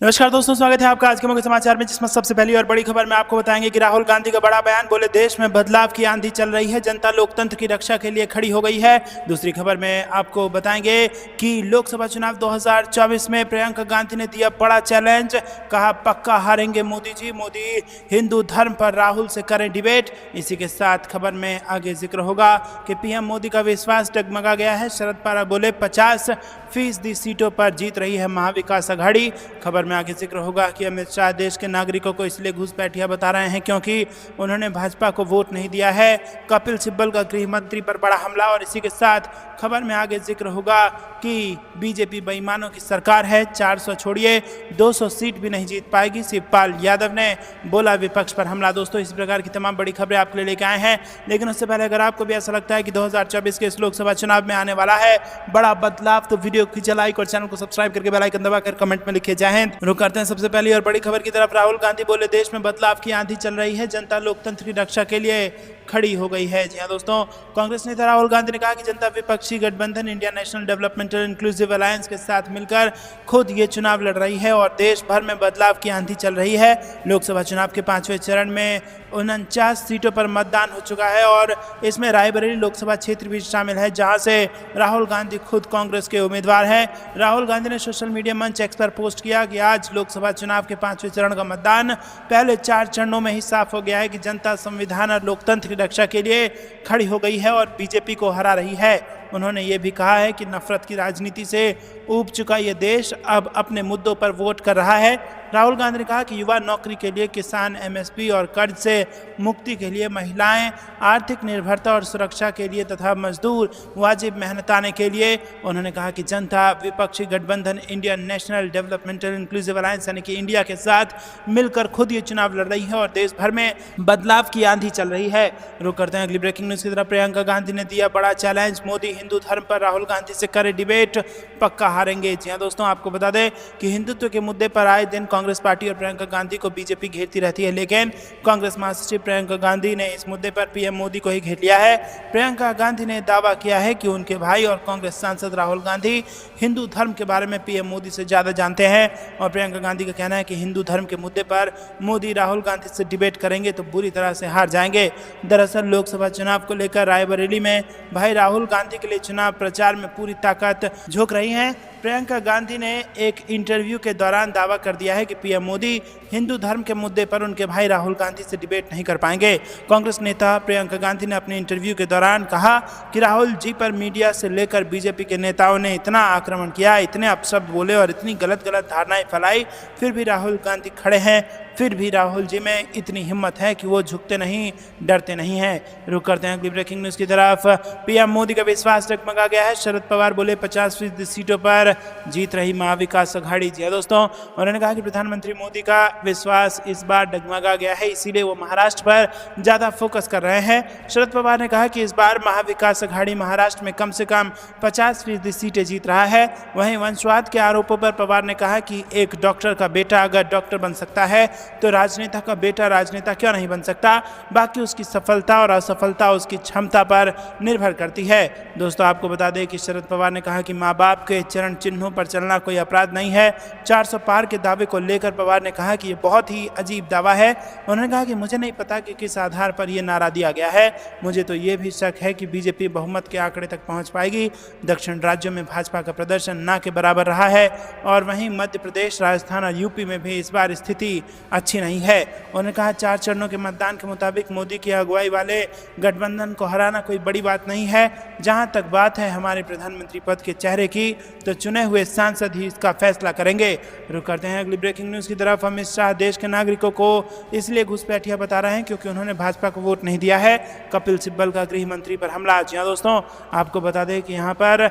नमस्कार दोस्तों, स्वागत है आपका आज के मुख्य समाचार में, जिसमें सबसे पहली और बड़ी खबर में आपको बताएंगे कि राहुल गांधी का बड़ा बयान। बोले देश में बदलाव की आंधी चल रही है, जनता लोकतंत्र की रक्षा के लिए खड़ी हो गई है। दूसरी खबर में आपको बताएंगे कि लोकसभा चुनाव 2024 में प्रियंका गांधी ने दिया बड़ा चैलेंज, कहा पक्का हारेंगे मोदी जी, मोदी हिंदू धर्म पर राहुल से करें डिबेट। इसी के साथ खबर में आगे जिक्र होगा कि पीएम मोदी का विश्वास डगमगा गया है। शरद पवार बोले 50% सीटों पर जीत रही है महाविकास अघाड़ी। खबर में आगे जिक्र होगा कि अमित शाह देश के नागरिकों को इसलिए घुसपैठिया बता रहे हैं क्योंकि उन्होंने भाजपा को वोट नहीं दिया है। कपिल सिब्बल का गृह मंत्री पर बड़ा हमला। और इसी के साथ खबर में आगे जिक्र होगा कि बीजेपी बेईमानों की सरकार है, 400 छोड़िए 200 सीट भी नहीं जीत पाएगी, शिवपाल यादव ने बोला विपक्ष पर हमला। दोस्तों, इस प्रकार की तमाम बड़ी खबरें आपके लिए लेके आए हैं, लेकिन उससे पहले अगर आपको भी ऐसा लगता है कि 2024 के इस लोकसभा चुनाव में आने वाला है बड़ा बदलाव, तो वीडियो खींचे लाइक और चैनल को सब्सक्राइब करके बेल आइकन दबाकर कमेंट में लिखे जय हिंद। रुक करते हैं सबसे पहली और बड़ी खबर की तरफ। राहुल गांधी बोले देश में बदलाव की आंधी चल रही है, जनता लोकतंत्र की रक्षा के लिए खड़ी हो गई है। जी हाँ दोस्तों, कांग्रेस नेता राहुल गांधी ने कहा कि जनता विपक्षी गठबंधन India national developmental inclusive alliance के साथ मिलकर खुद ये चुनाव लड़ रही है और देश भर में बदलाव की आंधी चल रही है। लोकसभा चुनाव के 5वें चरण में 49 सीटों पर मतदान हो चुका है और इसमें रायबरेली लोकसभा क्षेत्र भी शामिल है, जहां से राहुल गांधी खुद कांग्रेस के उम्मीदवार हैं। राहुल गांधी ने सोशल मीडिया मंच एक्स पर पोस्ट किया कि आज लोकसभा चुनाव के 5वें चरण का मतदान पहले 4 चरणों में ही साफ हो गया है कि जनता संविधान और लोकतंत्र की रक्षा के लिए खड़ी हो गई है और बीजेपी को हरा रही है। उन्होंने ये भी कहा है कि नफरत की राजनीति से ऊब चुका ये देश अब अपने मुद्दों पर वोट कर रहा है। राहुल गांधी ने कहा कि युवा नौकरी के लिए, किसान एमएसपी और कर्ज से मुक्ति के लिए, महिलाएं आर्थिक निर्भरता और सुरक्षा के लिए तथा मजदूर वाजिब मेहनताने के लिए। उन्होंने कहा कि जनता विपक्षी गठबंधन Indian national developmental inclusive alliance यानी कि इंडिया के साथ मिलकर खुद ये चुनाव लड़ रही है और देश भर में बदलाव की आंधी चल रही है। रुक करते हैं अगली ब्रेकिंग न्यूज की तरफ। प्रियंका गांधी ने दिया बड़ा चैलेंज, मोदी हिंदू धर्म पर राहुल गांधी से करे डिबेट, पक्का हारेंगे। जी हाँ दोस्तों, आपको बता दें कि हिंदुत्व के मुद्दे पर आए दिन कांग्रेस पार्टी और प्रियंका गांधी को बीजेपी घेरती रहती है, लेकिन कांग्रेस महासचिव प्रियंका गांधी ने इस मुद्दे पर पीएम मोदी को ही घेर लिया है। प्रियंका गांधी ने दावा किया है कि उनके भाई और कांग्रेस सांसद राहुल गांधी हिंदू धर्म के बारे में पीएम मोदी से ज्यादा जानते हैं और प्रियंका गांधी का कहना है कि हिंदू धर्म के मुद्दे पर मोदी राहुल गांधी से डिबेट करेंगे तो बुरी तरह से हार जाएंगे। दरअसल लोकसभा चुनाव को लेकर रायबरेली में भाई राहुल गांधी के लिए चुनाव प्रचार में पूरी ताकत झोंक रही हैं। प्रियंका गांधी ने एक इंटरव्यू के दौरान दावा कर दिया है कि पीएम मोदी हिंदू धर्म के मुद्दे पर उनके भाई राहुल गांधी से डिबेट नहीं कर पाएंगे। कांग्रेस नेता प्रियंका गांधी ने अपने इंटरव्यू के दौरान कहा कि राहुल जी पर मीडिया से लेकर बीजेपी के नेताओं ने इतना आक्रमण किया, इतने अपशब्द बोले और इतनी गलत धारणाएं फैलाई, फिर भी राहुल गांधी खड़े हैं। फिर भी राहुल जी में इतनी हिम्मत है कि वो झुकते नहीं, डरते नहीं हैं। रुक करते हैं अगली ब्रेकिंग न्यूज की तरफ। पीएम मोदी का विश्वास डगमगा गया है। शरद पवार बोले 50% सीटों पर जीत रही महाविकास अघाड़ी। जी दोस्तों, उन्होंने कहा कि प्रधानमंत्री मोदी का विश्वास इस बार डगमगा गया है, इसीलिए वो महाराष्ट्र पर ज्यादा फोकस कर रहे हैं। शरद पवार ने कहा कि इस बार महाविकास अघाड़ी महाराष्ट्र में कम से कम 50% सीटें जीत रहा है। वहीं वंशवाद के आरोपों पर पवार ने कहा कि एक डॉक्टर का बेटा अगर डॉक्टर बन सकता है तो राजनेता का बेटा राजनेता क्यों नहीं बन सकता। बाकी उसकी सफलता और असफलता उसकी क्षमता पर निर्भर करती है। दोस्तों, आपको बता दें कि शरद पवार ने कहा कि माँ बाप के चरण चिन्हों पर चलना कोई अपराध नहीं है। 400 पार के दावे को लेकर पवार ने कहा कि ये बहुत ही अजीब दावा है। उन्होंने कहा कि मुझे नहीं पता कि किस आधार पर यह नारा दिया गया है, मुझे तो ये भी शक है कि बीजेपी बहुमत के आंकड़े तक पहुंच पाएगी। दक्षिण राज्यों में भाजपा का प्रदर्शन ना के बराबर रहा है और वहीं मध्य प्रदेश, राजस्थान और यूपी में भी इस बार स्थिति अच्छी नहीं है। उन्होंने कहा 4 चरणों के मतदान के मुताबिक मोदी की अगुवाई वाले गठबंधन को हराना कोई बड़ी बात नहीं है। जहां तक बात है हमारे प्रधानमंत्री पद के चेहरे की, तो चुने हुए सांसद ही इसका फैसला करेंगे। रुक करते हैं अगली ब्रेकिंग न्यूज की तरफ। अमित शाह देश के नागरिकों को इसलिए घुसपैठिया बता रहे हैं क्योंकि उन्होंने भाजपा को वोट नहीं दिया है। कपिल सिब्बल का गृह मंत्री पर हमला। जी हाँ दोस्तों, आपको बता दें कि यहाँ पर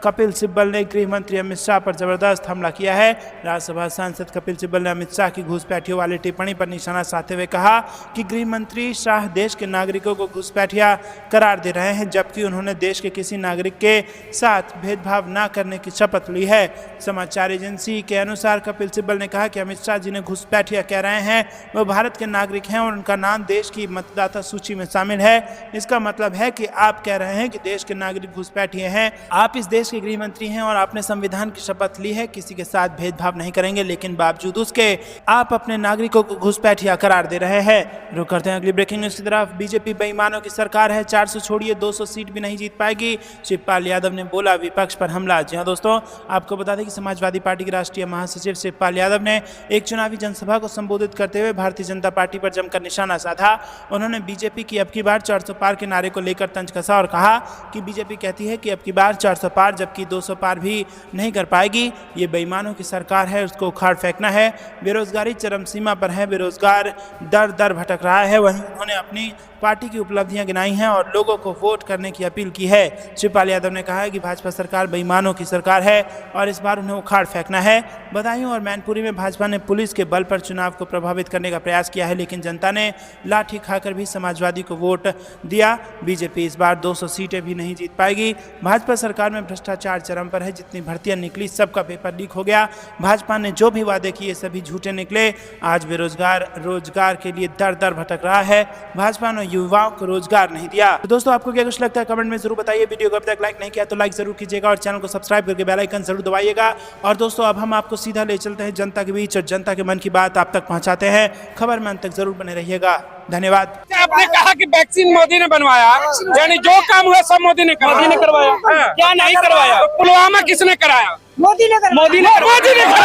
कपिल सिब्बल ने गृह मंत्री अमित शाह पर जबरदस्त हमला किया है। राज्यसभा सांसद कपिल सिब्बल ने अमित शाह की घुसपैठियों वाली टिप्पणी पर निशाना साधते हुए कहा कि गृह मंत्री शाह देश के नागरिकों को घुसपैठिया करार दे रहे हैं, जबकि उन्होंने देश के किसी नागरिक के साथ भेदभाव न करने की शपथ ली है। समाचार एजेंसी के अनुसार कपिल सिब्बल ने कहा कि अमित शाह जिन्हें घुसपैठिया कह रहे हैं वो भारत के नागरिक हैं और उनका नाम देश की मतदाता सूची में शामिल है। इसका मतलब है कि आप कह रहे हैं कि देश के नागरिक घुसपैठिए हैं। आप इस देश के गृह मंत्री हैं और आपने संविधान की शपथ ली है, किसी के साथ भेदभाव नहीं करेंगे, लेकिन बावजूद उसके आप अपने नागरिकों को घुसपैठिया करार दे रहे हैं। रुक करते हैं अगली ब्रेकिंग न्यूज की तरफ। बीजेपी बेईमानों की सरकार है, 400 छोड़िए 200 सीट भी नहीं जीत पाएगी, शिवपाल यादव ने बोला विपक्ष पर हमला। जी हाँ दोस्तों, आपको बता दें कि समाजवादी पार्टी के राष्ट्रीय महासचिव शिवपाल यादव ने एक चुनावी जनसभा को संबोधित करते हुए भारतीय जनता पार्टी पर जमकर निशाना साधा। उन्होंने बीजेपी की अब की बार 400 पार के नारे को लेकर तंज कसा और कहा कि बीजेपी कहती है कि अब की बार 400 पार जबकि 200 पार भी नहीं कर पाएगी। ये बेईमानों की सरकार है, उसको उखाड़ फेंकना है। बेरोजगारी चरम सीमा पर है, बेरोजगार दर दर भटक रहा है। वहीं उन्होंने अपनी पार्टी की उपलब्धियां गिनाई हैं और लोगों को वोट करने की अपील की है। शिवपाल यादव ने कहा है कि भाजपा सरकार बेईमानों की सरकार है और इस बार उन्हें उखाड़ फेंकना है। बदायूं और मैनपुरी में भाजपा ने पुलिस के बल पर चुनाव को प्रभावित करने का प्रयास किया है, लेकिन जनता ने लाठी खाकर भी समाजवादी को वोट दिया। बीजेपी इस बार 200 सीटें भी नहीं जीत पाएगी। भाजपा सरकार में भ्रष्टाचार चरम पर है, जितनी भर्तियां निकली सबका पेपर लीक हो गया। भाजपा ने जो भी वादे किए सभी झूठे निकले। आज बेरोजगार रोजगार के लिए दर दर भटक रहा है। भाजपा ने युवाओं को रोजगार नहीं दिया। तो दोस्तों, आपको क्या कुछ लगता है कमेंट में जरूर बताइए। वीडियो को अभी तक लाइक नहीं किया तो लाइक जरूर कीजिएगा और चैनल को सब्सक्राइब करके बेल आइकन जरूर दबाइएगा। और दोस्तों, अब हम आपको सीधा ले चलते हैं जनता के बीच और जनता के मन की बात आप तक पहुंचाते हैं। खबर में अंत तक जरूर बने रहिएगा। धन्यवाद। आपने कहा कि वैक्सीन मोदी ने बनवाया, यानी जो काम हुआ सब मोदी ने करवाया। क्या नहीं करवाया? तो पुलवामा किसने कराया? मोदी ने कराया। मोदी ने कराया।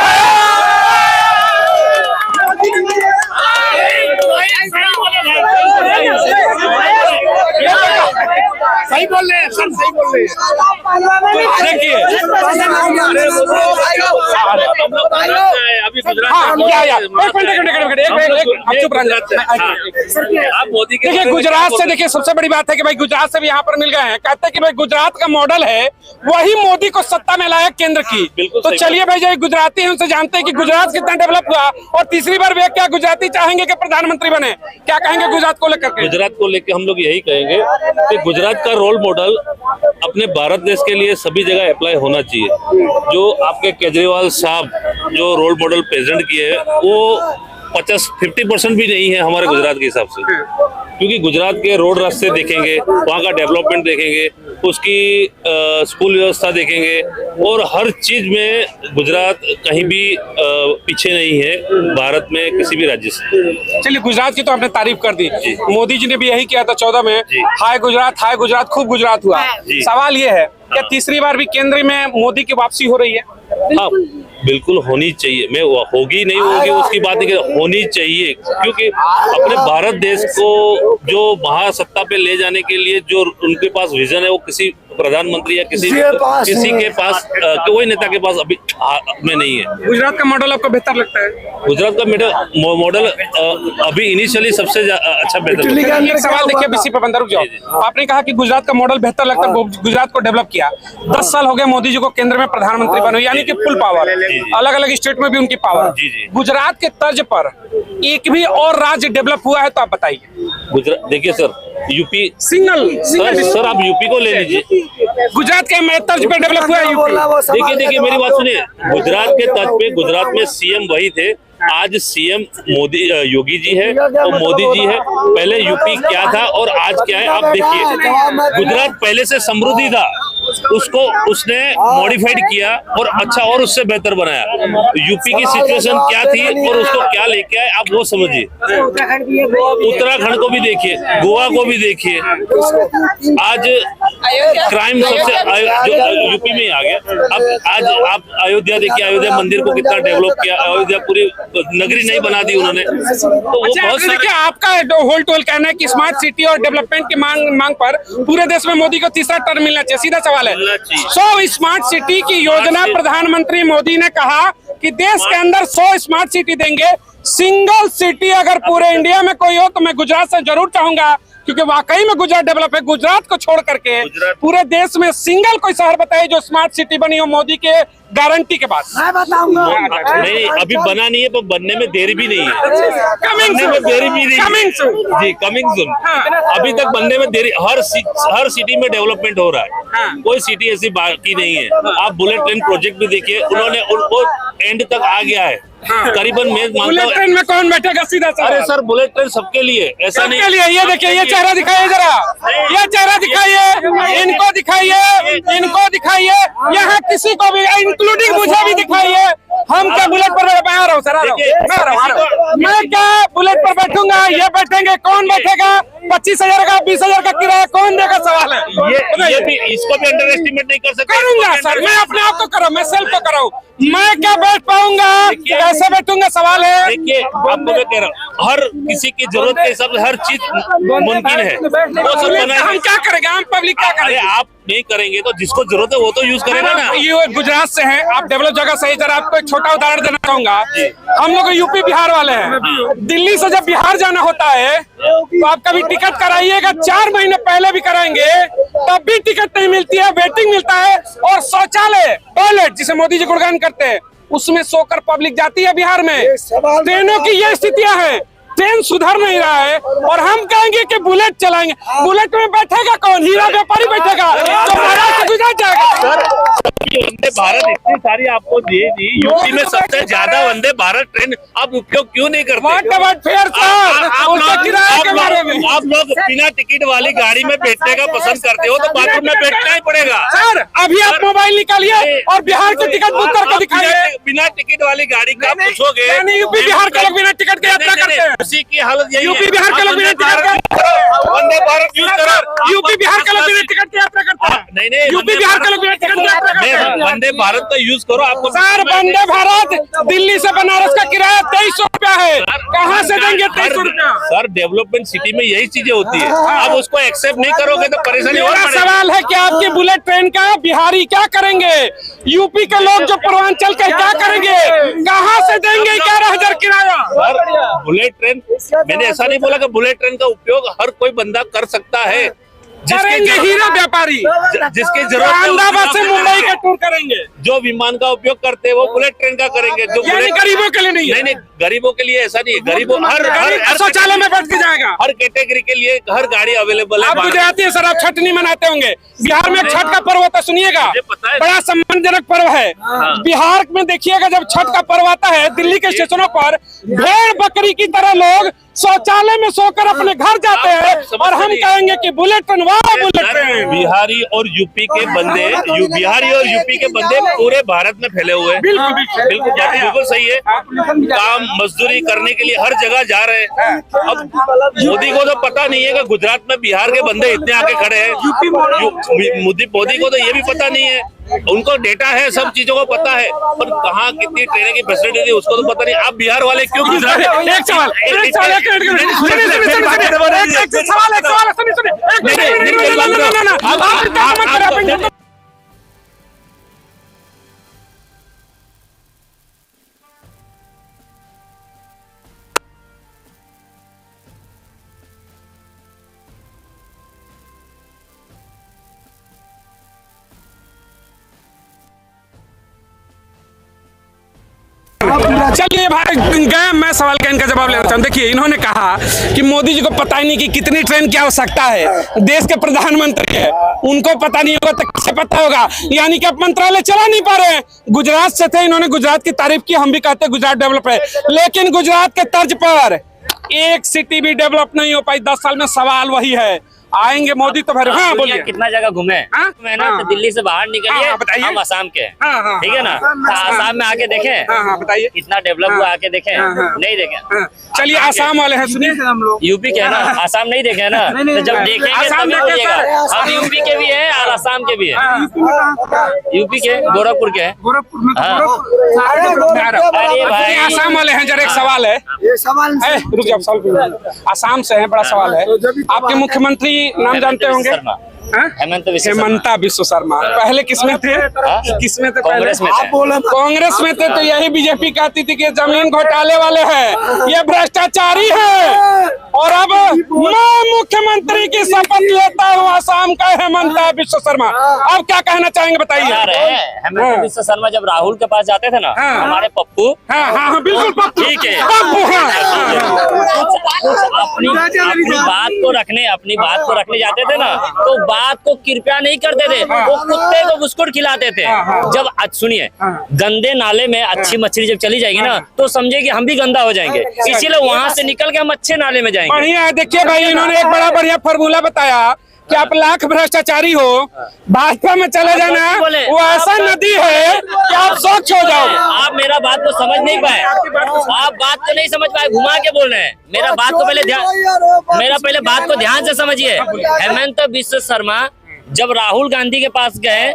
सही बोल रहे हैं सर, सही बोल रहे हैं। देखिए अभी देखिए गुजरात से, देखिए सबसे बड़ी बात है कि भाई गुजरात से भी यहाँ पर मिल गए हैं। कहते हैं कि भाई गुजरात का मॉडल है, वही मोदी को सत्ता में लाया केंद्र की। तो चलिए भाई, जो गुजराती हैं उनसे जानते हैं कि गुजरात कितना डेवलप हुआ और तीसरी बार वे क्या गुजराती चाहेंगे कि प्रधानमंत्री बने? क्या कहेंगे गुजरात को लेकर के? गुजरात को लेकर हम लोग यही कहेंगे कि गुजरात का रोल मॉडल अपने भारत देश के लिए सभी जगह अप्लाई होना चाहिए। जो आपके केजरीवाल साहब जो रोल मॉडल प्रेजेंट किए हैं वो 50-50% भी नहीं है हमारे गुजरात के हिसाब से, क्योंकि गुजरात के रोड रास्ते देखेंगे, वहाँ का डेवलपमेंट देखेंगे, उसकी स्कूल व्यवस्था देखेंगे और हर चीज में गुजरात कहीं भी पीछे नहीं है भारत में किसी भी राज्य से। चलिए, गुजरात की तो आपने तारीफ कर दी। मोदी जी ने भी यही किया था 14 में, हाय गुजरात खूब गुजरात हुआ। सवाल ये है क्या तीसरी बार भी केंद्र में मोदी की वापसी हो रही है? हाँ, बिल्कुल होनी चाहिए। मैं होगी नहीं होगी उसकी बात नहीं, होनी चाहिए, क्योंकि अपने भारत देश को जो महासत्ता पे ले जाने के लिए जो उनके पास विजन है वो किसी प्रधानमंत्री या किसी के पास कोई नेता के पास अभी में नहीं है। गुजरात का मॉडल आपको बेहतर लगता है? गुजरात का मॉडल अभी इनिशियली सबसे अच्छा बेहतर लगता है। एक सवाल देखिए, बीसी पे बंदा रुक जाओ। आपने कहा कि गुजरात का मॉडल बेहतर लगता है, गुजरात को डेवलप किया। 10 साल हो गए मोदी जी को केंद्र में प्रधानमंत्री बने, यानी कि फुल पावर, अलग अलग स्टेट में भी उनकी पावर। गुजरात के तर्ज पर एक भी और राज्य डेवलप हुआ है तो आप बताइए। गुजरात देखिए सर, यूपी सिंगल सर आप यूपी को ले लीजिए। गुजरात के तर्ज पे डेवलप हुआ है यूपी। देखिए मेरी बात सुनिए, गुजरात के तर्ज पे गुजरात में सीएम वही थे, आज सीएम मोदी योगी जी है और मोदी जी है। पहले यूपी क्या था और आज क्या है आप देखिए। गुजरात पहले से समृद्धि था, उसको उसने मॉडिफाइड किया और अच्छा और उससे बेहतर बनाया। यूपी की सिचुएशन क्या थी और उसको क्या लेके आए आप वो समझिए। उत्तराखंड को भी देखिए, गोवा को भी देखिए। आज क्राइम सबसे जो यूपी में ही आ गया। अब आज आप अयोध्या देखिए, अयोध्या मंदिर को कितना डेवलप किया, अयोध्या पूरी नगरी नहीं बना दी उन्होंने। तो अच्छा, बहुत सारे आपका होल टोल कहना है कि स्मार्ट सिटी और डेवलपमेंट की मांग पर पूरे देश में मोदी को तीसरा टर्म मिलना चाहिए। सीधा सवाल है। स्मार्ट सिटी की योजना प्रधानमंत्री मोदी ने कहा कि देश के अंदर 100 स्मार्ट सिटी देंगे। सिंगल सिटी अगर पूरे इंडिया में कोई हो तो मैं गुजरात से जरूर चाहूंगा, क्योंकि वाकई में गुजरात डेवलप है। गुजरात को छोड़ करके पूरे देश में सिंगल कोई शहर बताइए जो स्मार्ट सिटी बनी हो मोदी के गारंटी के बाद। मैं बताऊंगा। नहीं, अभी बना नहीं है, पर बनने में देरी भी नहीं है। Coming soon. अभी तक बनने में देरी, हर सिटी में डेवलपमेंट हो रहा है। कोई सिटी ऐसी बाकी नहीं है। आप बुलेट ट्रेन प्रोजेक्ट भी देखिए, उन्होंने उनको एंड तक आ गया है। करीबन मैं मानता बुलेट हूँ। ट्रेन में कौन बैठेगा, सीधा सवाल। अरे सर, बुलेट ट्रेन सबके लिए, ऐसा नहीं। सबके लिए। ये देखिए, ये चेहरा दिखाइए जरा, ये चेहरा दिखाइए, इनको दिखाइए, इनको दिखाइए, यहाँ किसी को भी, इंक्लूडिंग मुझे भी दिखाइए। हम क्या बुलेट पर मैं आ रहा हूँ सर, आ रहा हूँ। मैं क्या बुलेट पर बैठूंगा, ये बैठेंगे, कौन बैठेगा? 25,000 का 20,000 का किराया कौन देगा, सवाल है। ये भी, इसको भी अंडर एस्टिमेट नहीं कर सकते। करूंगा सर, मैं अपने आप को करूँ, मैं सेल्फ को कराऊँ। मैं क्या बैठ पाऊंगा, कैसे बैठूंगा, सवाल है। देखिए, आपको मैं कह रहा हूँ, हर किसी की जरूरत के हिसाब से हर चीज मुमकिन है। वो सब बना है। हम क्या करेंगे, आम पब्लिक क्या अरे करेंगे? आप नहीं करेंगे तो जिसको जरूरत है वो तो यूज करेगा ना। ये गुजरात से हैं, आप डेवलप जगह से, जरा आपको एक छोटा उदाहरण देना चाहूंगा। हम लोग यूपी बिहार वाले हैं। दिल्ली से जब बिहार जाना होता है तो आप कभी टिकट कराइएगा, 4 महीने पहले भी कराएंगे तब भी टिकट नहीं मिलती है, वेटिंग मिलता है। और शौचालय, टॉयलेट जिसे मोदी जी गुणगान करते हैं, उसमें सोकर पब्लिक जाती है बिहार में। ट्रेनों की ये स्थितियां हैं, ट्रेन सुधर नहीं रहा है और हम कहेंगे कि बुलेट चलाएंगे। बुलेट में बैठेगा कौन? हीरा व्यापारी बैठेगा तो महाराष्ट्र गुजर जाएगा। वंदे भारत इतनी सारी आपको दे दी, यूपी में सबसे ज्यादा वंदे भारत ट्रेन आप उपयोग क्यों नहीं करते? आप लोग बिना टिकट वाली गाड़ी में बैठने का पसंद करते हो तो बाथरूम में बैठना ही पड़ेगा। सर, अभी आप मोबाइल निकालिए और बिहार की टिकट बुक करके दिखाइए। बिना टिकट वाली गाड़ी का पूछोगे? यूपी बिहार के लोग बिना टिकट के यात्रा करते हैं। उसी की हालत यही है। यूपी बिहार के लोग बिना टिकट के, वंदे भारत यूज करो। यूपी बिहार के लोग बिना टिकट के यात्रा करते हैं। नहीं, यूपी बिहार के लोग बिना टिकट के यात्रा करते हैं। वंदे भारत का यूज करो। आपको सर, वंदे भारत दिल्ली से बनारस का किराया 2300 रुपया है, कहाँ से देंगे 2300 रुपया? सर, डेवलपमेंट सिटी में यही चीजें होती है। आप उसको एक्सेप्ट नहीं करोगे तो परेशानी और मेरा बढ़ेगी। सवाल है कि आपकी बुलेट ट्रेन का बिहारी क्या करेंगे? यूपी के लोग जो पूर्वांचल के क्या करेंगे? कहाँ से देंगे 11,000 किराया? सर, बुलेट ट्रेन, मैंने ऐसा नहीं बोला कि बुलेट ट्रेन का उपयोग हर कोई बंदा कर सकता है। करेंगे हीरा व्यापारी, जिसकी जरूरत है अहमदाबाद से मुंबई का टूर करेंगे। जो विमान का उपयोग करते हैं वो बुलेट ट्रेन का करेंगे। जो यानी गरीबों के लिए नहीं है। नहीं, गरीबों के लिए ऐसा नहीं है। गरीबों हर शौचालय में बैठ के जाएगा। हर कैटेगरी के लिए हर गाड़ी अवेलेबल है। आप गुजराती है सर, आप छठ नहीं मनाते होंगे। बिहार में छठ का पर्व होता, सुनिएगा, बड़ा सम्मानजनक पर्व है। बिहार में देखिएगा, जब छठ का पर्व आता है, दिल्ली के स्टेशनों पर भेड़ बकरी की तरह लोग शौचालय में सोकर अपने घर जाते हैं और हम कहेंगे कि बुलेट ट्रेन, वाह बुलेट ट्रेन। बिहारी और यूपी के बंदे, बिहारी और यूपी के बंदे पूरे भारत में फैले हुए हैं। बिल्कुल सही है। काम मजदूरी करने के लिए हर जगह जा रहे हैं। अब मोदी को तो पता नहीं है कि गुजरात में बिहार के बंदे इतने आके खड़े हैं। मोदी को तो ये भी पता नहीं है। उनको डेटा है, सब चीजों को पता है, पर कहाँ कितनी ट्रेनें की फैसिलिटी थी उसको तो पता नहीं। आप बिहार वाले क्यों गुजरात? एक सवाल चलिए भाई, गए, मैं सवाल का इनका जवाब लेना चाहता हूं। देखिए, इन्होंने कहा कि मोदी जी को पता ही नहीं कि कितनी ट्रेन की आवश्यकता है। देश के प्रधानमंत्री है, उनको पता नहीं होगा तो कैसे पता होगा? यानी कि आप मंत्रालय चला नहीं पा रहे हैं। गुजरात से थे, इन्होंने गुजरात की तारीफ की, हम भी कहते हैं गुजरात डेवलप है, लेकिन गुजरात के तर्ज पर एक सिटी भी डेवलप नहीं हो पाई 10 साल में। सवाल वही है, आएंगे मोदी तो फिर। हाँ बोलिए। कितना जगह घूमे मैं ना, तो दिल्ली से बाहर निकलिए। बताइए। हम असम के हैं, हाँ, ठीक है ना? असम में आके देखें, बताइए कितना डेवलप हुआ, आके देखें। नहीं देखें। चलिए, आसाम वाले हैं, सुनिए। यूपी के है ना, असम नहीं देखे है ना? तो जब देखेंगे तभी बोलिएगा। हम यूपी के भी हैं और असम के भी हैं। यूपी के गोरखपुर के हैं। अरे भाई, आसाम वाले हैं। जरा एक सवाल है, रुक जाओ, सवाल आसाम से है, बड़ा सवाल है। आपके मुख्यमंत्री नाम जानते होंगे? हेमंता बिस्व शर्मा। पहले किसमें थे? किसमें थे? कांग्रेस में थे। कांग्रेस में थे तो यही बीजेपी कहती थी कि जमीन घोटाले वाले हैं, ये भ्रष्टाचारी है। और अब मैं मुख्यमंत्री की शपथ लेता हूँ असम का हेमंत बिश्व शर्मा। अब क्या कहना चाहेंगे बताइए। हेमंत बिश्व शर्मा जब राहुल के पास जाते थे ना, हमारे पप्पू, हाँ बिल्कुल पप्पू, ठीक है, पप्पू, अपनी बात को रखने जाते थे ना, तो बात को कृपया नहीं करते थे, वो कुत्ते को बिस्कुट खिलाते थे। जब सुनिए, गंदे नाले में अच्छी मछली जब चली जाएगी ना, तो समझे कि हम भी गंदा हो जाएंगे, इसीलिए वहाँ से निकल के हम अच्छे नाले में जाएंगे। बढ़िया है। देखिए भाई, इन्होंने एक बड़ा बढ़िया फॉर्मूला बताया कि आप लाख भ्रष्टाचारी हो, भाजपा में चले जाना, वो ऐसा नदी है कि आप स्वच्छ हो जाओगे। आप मेरा बात को समझ नहीं पाए, आप बात को नहीं समझ पाए, घुमा के बोल रहे हैं। मेरा बात को ध्यान से समझिए। हेमंत बिश्व शर्मा जब राहुल गांधी के पास गए,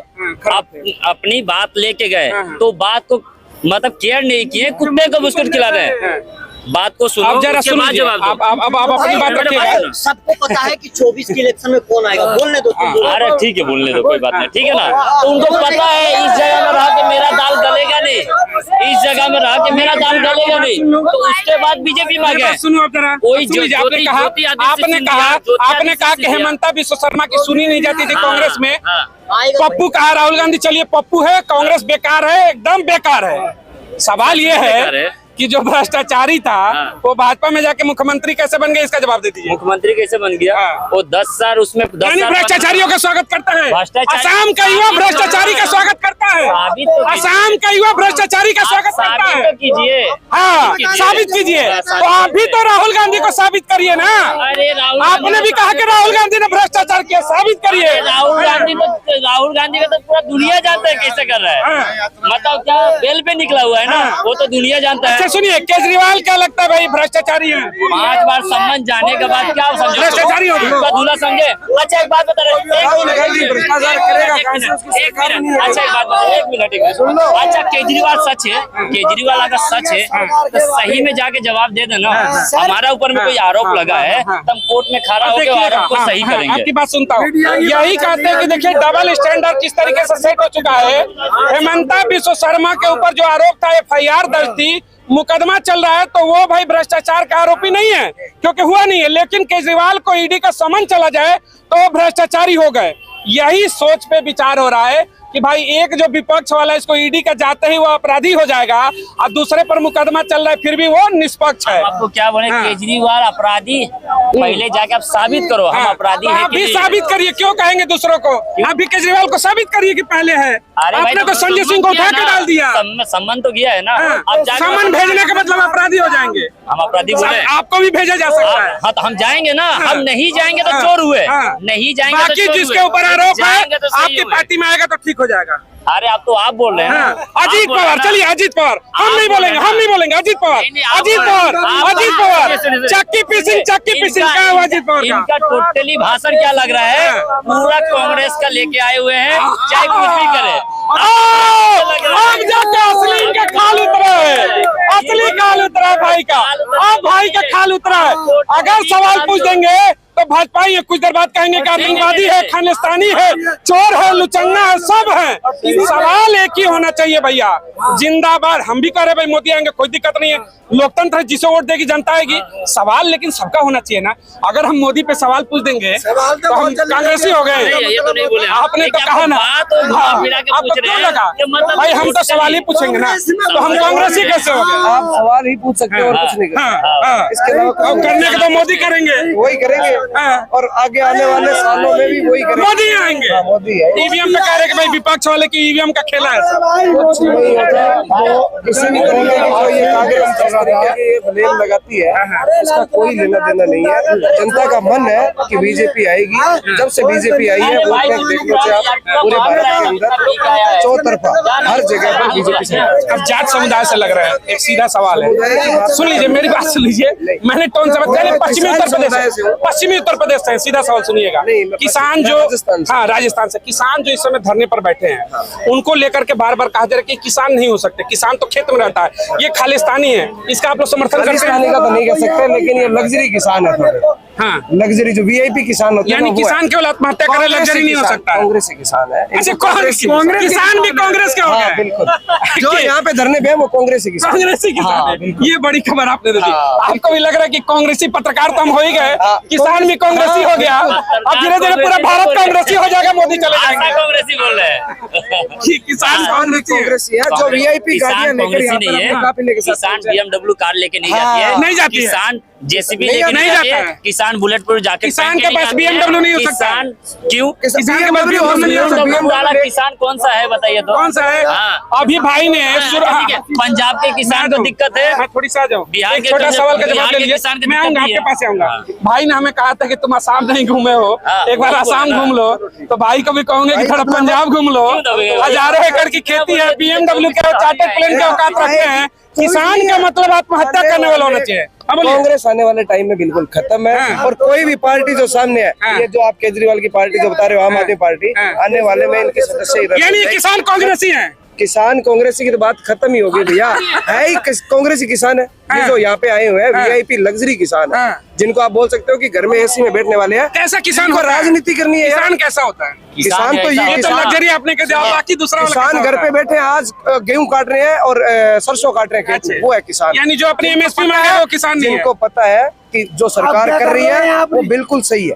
अपनी बात लेके गए, तो बात को मतलब केयर नहीं किए, कुत्ते को बिस्कुट खिला रहे हैं। बात को सुनो, अब जरा सुनो, आप अपनी बात रखिएगा। सबको पता है कि 24 के इलेक्शन में कौन आएगा, बोलने दो। अरे ठीक है, बोलने दो, कोई बात नहीं, ठीक है ना। तो उनको पता है इस जगह में रह के मेरा दाल गलेगा नहीं, इस जगह में रह के मेरा दाल गलेगा नहीं, तो उसके बाद बीजेपी में गए। सुनो जरा, आपने कहा कि हेमंत बिश्व शर्मा की सुनी नहीं जाती थी कांग्रेस में। पप्पू कहा राहुल गांधी, चलिए पप्पू है, कांग्रेस बेकार है, एकदम बेकार है। सवाल ये है कि जो भ्रष्टाचारी था वो भाजपा में जाके मुख्यमंत्री कैसे बन गया, इसका जवाब दे दीजिए। मुख्यमंत्री कैसे बन गया? वो 10 साल उसमें भ्रष्टाचारियों का स्वागत करता है। असम का युवा भ्रष्टाचारी का स्वागत करता है। असम का युवा भ्रष्टाचारी का स्वागत करता है। कीजिए, हाँ साबित कीजिए। तो आप भी तो राहुल गांधी को साबित करिए ना। अरे आपने भी कहा कि राहुल गांधी ने भ्रष्टाचार किया, साबित करिए। राहुल गांधी का तो पूरा दुनिया जानता है कैसे कर रहा है। मतलब क्या बेल पे निकला हुआ है ना, वो तो दुनिया जानता है। सुनिए, केजरीवाल क्या लगता है भाई, भ्रष्टाचारी है? 5 बार सम्मान जाने के बाद क्या समझे, भ्रष्टाचारी हो गया, दूल्हा समझे। अच्छा एक बात बता रहे, अच्छा एक मिनट। अच्छा केजरीवाल सच है, केजरीवाल अगर सच है तो सही में जाके जवाब दे देना। हमारा ऊपर में कोई आरोप लगा है, तब कोर्ट में खड़ा होकर आरोप को सही करेंगे। आपकी बात सुनता हूँ, यही कहते हैं कि देखिए डबल स्टैंडर्ड किस तरीके से सेट हो चुका है। हेमंत बिश्व शर्मा के ऊपर जो आरोप था, FIR दर्ज थी, मुकदमा चल रहा है, तो वो भाई भ्रष्टाचार का आरोपी नहीं है क्योंकि हुआ नहीं है। लेकिन केजरीवाल को ईडी का समन चला जाए तो वो भ्रष्टाचारी हो गए। यही सोच पे विचार हो रहा है कि भाई एक जो विपक्ष वाला, इसको ईडी का जाते ही वो अपराधी हो जाएगा, और दूसरे पर मुकदमा चल रहा है फिर भी वो निष्पक्ष है। आपको क्या बोले, केजरीवाल अपराधी, पहले जाके आप साबित करो हम अपराधी हैं। आप भी साबित करिए, क्यों कहेंगे दूसरों को? आप भी केजरीवाल को साबित करिए कि पहले है। आपने तो संजय सिंह को उठा के डाल दिया। सम्मन तो किया है ना। अब सम्मन भेजने का मतलब अपराधी हो जाएंगे। हम अपराधी बोले, आपको भी भेजा जा सकता है। हाँ तो हम जाएंगे ना। हम नहीं जाएंगे तो चोर हुए, नहीं जाएंगे तो बाकी जिसके ऊपर आरोप है आपकी पार्टी में आएगा तो ठीक हो जाएगा। अरे आप तो आप बोल रहे हैं। अजीत पवार, चलिए अजीत पवार, हम नहीं बोलेंगे, अजीत पवार, चक्की पीसिंग क्या हुआ अजीत पवार का? इनका टोटली भाषण क्या लग रहा है, पूरा कांग्रेस का लेके आए हुए हैं, चाहे कुछ भी करे। अब जाके असली का खाल उतरा है, असली खाल उतरा है भाई का। अब भाई का खाल उतरा है। अगर सवाल पूछ देंगे तो भाजपा ही कुछ देर बाद कहेंगे कि आतंकवादी है, खालिस्तानी है, चोर है, लुचंगा है, सब है। सवाल एक ही होना चाहिए भैया, जिंदाबाद। हम भी कह रहे भाई मोदी आएंगे, कोई दिक्कत नहीं है, लोकतंत्र है, जिसे वोट देगी जनता आएगी। सवाल लेकिन सबका होना चाहिए ना। अगर हम मोदी पे सवाल पूछ देंगे तो हम कांग्रेसी हो गए। आपने तो कहा ना, आपको क्यों लगा भाई हम तो सवाल ही पूछेंगे ना, तो हम कांग्रेसी कैसे हो गए? आप सवाल ही पूछ सकते हैं और कुछ नहीं इसके अलावा करने के तो मोदी करेंगे, वही करेंगे, और आगे आने वाले सालों में भी वही करेंगे। मोदी आएंगे। मोदी है। ईवीएम पे कह रहे कि भाई विपक्ष वाले की ईवीएम का खेला है। कुछ नहीं होता, किसी भी तरह की जो ये कांग्रेस ये ब्लेम लगाती है, उसका कोई लेना देना नहीं है। जनता का मन है कि बीजेपी आएगी। जब से बीजेपी आई है, वोट बैंक देख लो आप, पूरे भारत के अंदर चौतरफा हर जगह पर बीजेपी से। अब जाट समुदाय से लग रहा है, एक सीधा सवाल है, सुन लीजिए मेरी बात सुन लीजिए। मैंने टोन से बताया, पश्चिमी उत्तर प्रदेश से सीधा सवाल सुनिएगा। किसान जो, हाँ राजस्थान से, किसान जो इस समय धरने पर बैठे हैं, उनको लेकर के बार बार कहा जा रहा है कि किसान नहीं हो सकते, किसान तो खेत में रहता है, ये खालिस्तानी है, इसका आप लोग समर्थन करते हैं? खालिस्तानी का तो नहीं कह सकते, लेकिन ये लग्जरी किसान है। हाँ। लग्जरी जो VIP किसान होते हैं यानी ना, वो है। किसान केवल आत्महत्या करे, लग्जरी नहीं हो सकता है। कांग्रेसी किसान है। अच्छा, कांग्रेस किसान भी कांग्रेस के हो हाँ, गए। बिल्कुल। जो यहाँ पे धरने पे है वो कांग्रेसी किसान। कांग्रेसी किसान है। ये बड़ी खबर आपने दे दी। आपको भी लग रहा है कि कांग्रेसी पत्रकार तो हम हो ही गए, किसान भी कांग्रेसी हो गया, अब धीरे धीरे पूरा भारत कांग्रेसी हो जाएगा, मोदी चले जाएंगे। कांग्रेसी बोल रहे हैं। किसान कांग्रेसी है जो VIP गाड़ियां लेकर यहाँ पर अपने काफिले के साथ किसान पहुंचे। BMW कार लेके नहीं जाती है, नहीं जाती है। किसान JCB नहीं लेके नहीं जाता जाती है, है। किसान बुलेट प्रूफ जैकेट किसान पहन के पास नहीं जाती है। BMW नहीं हो सकता है। किसान क्यों? किसान के पास BMW हो सकता है, BMW वाला किसान कौन सा है बताइए तो? कौन सा है? हाँ। अभी भाई ने ठीक है, पंजाब के किसान को दिक्कत है। मैं थोड़ी सा आ जाऊं। बिहार एक के छोटा सवाल का बिहार जवाब के ले लीजिए। किसान की मैं दिक्कत आऊंगा, नहीं आपके है। पास ही आऊंगा। हाँ। भाई ने हमें कहा था कि तुम आसाम नहीं घूमे हो, हाँ, एक बार वो आसाम बोला घूम लो, तो भाई को भी कहूंगे कि थोड़ा पंजाब घूम लो। क्यों दबेगा? हजारों एकड़ की खेती है, BMW के चार्टर्ड प्लेन के औकात रखते हैं। किसान का मतलब आत्महत्या करने वाला होना चाहिए। हाँ, बोलिए। कांग्रेस आने वाले टाइम में बिल्कुल खत्म है। हाँ। और कोई भी पार्टी जो सामने है, हाँ। ये जो आप केजरीवाल की पार्टी जो बता रहे हो, आम आदमी पार्टी, हाँ। आने वाले में इनके सदस्य ही रह यानी ये जाएंगे। किसान कांग्रेसी हैं। किसान कांग्रेसी की तो बात खत्म ही हो गई भैया। है ही कांग्रेसी किसान है। ये हाँ। जो यहाँ पे आए हुए हैं हाँ। VIP लग्जरी किसान है, हाँ। जिनको आप बोल सकते हो कि घर में AC में बैठने वाले हैं। कैसा किसान जिनको होता है? राजनीति करनी है यार। किसान कैसा होता है? किसान तो ऐसा ये ये तो किसान लग्जरी आपने कह दिया, बाकी दूसरा वाला किसान कैसा घर होता पे है? बैठे हैं, आज गेहूं काट रहे हैं और सरसों काट रहे हैं खेत में, अच्छा। वो है किसान। यानी जो अपनी MSP मांगे वो किसान नहीं है। जिनको पता है कि जो सरकार कर रही है वो बिल्कुल सही है।